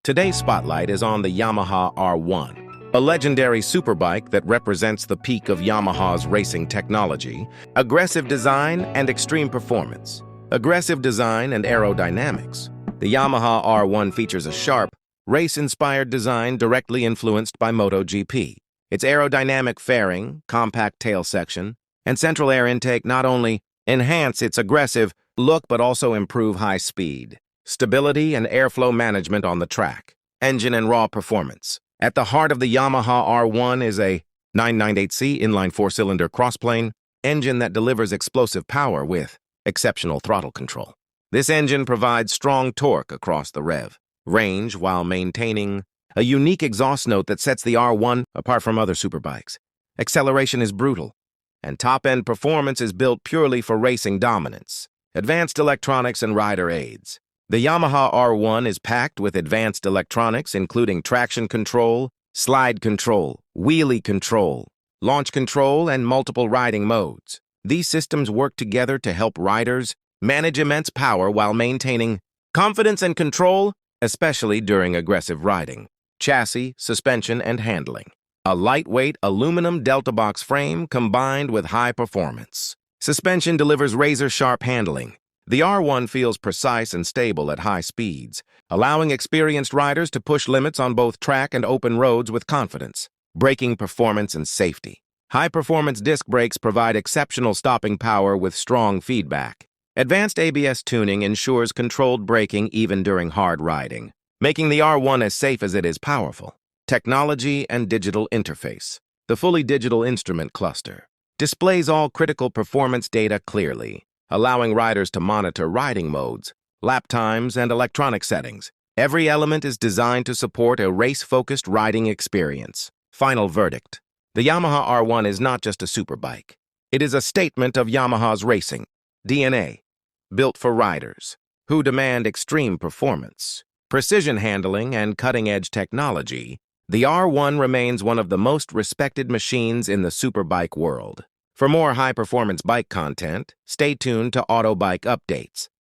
Today's spotlight is on the Yamaha R1, a legendary superbike that represents the peak of Yamaha's racing technology, aggressive design, and extreme performance. Aggressive design and aerodynamics. The Yamaha R1 features a sharp, race-inspired design directly influenced by MotoGP. Its aerodynamic fairing, compact tail section, and central air intake not only enhance its aggressive look but also improve high speed, stability, and airflow management on the track. Engine and raw performance. At the heart of the Yamaha R1 is a 998C inline four-cylinder crossplane engine that delivers explosive power with exceptional throttle control. This engine provides strong torque across the range while maintaining a unique exhaust note that sets the R1 apart from other superbikes. Acceleration is brutal, and top-end performance is built purely for racing dominance. Advanced electronics and rider aids. The Yamaha R1 is packed with advanced electronics including traction control, slide control, wheelie control, launch control, and multiple riding modes. These systems work together to help riders manage immense power while maintaining confidence and control, especially during aggressive riding. Chassis, suspension, and handling. A lightweight aluminum delta box frame combined with high performance. Suspension delivers razor-sharp handling. The R1 feels precise and stable at high speeds, allowing experienced riders to push limits on both track and open roads with confidence. Braking performance and safety. High-performance disc brakes provide exceptional stopping power with strong feedback. Advanced ABS tuning ensures controlled braking even during hard riding, making the R1 as safe as it is powerful. Technology and digital interface. The fully digital instrument cluster displays all critical performance data clearly, allowing riders to monitor riding modes, lap times, and electronic settings. Every element is designed to support a race-focused riding experience. Final verdict. The Yamaha R1 is not just a superbike. It is a statement of Yamaha's racing DNA, built for riders who demand extreme performance, precision handling, and cutting-edge technology. The R1 remains one of the most respected machines in the superbike world. For more high-performance bike content, stay tuned to AutoBike Updates.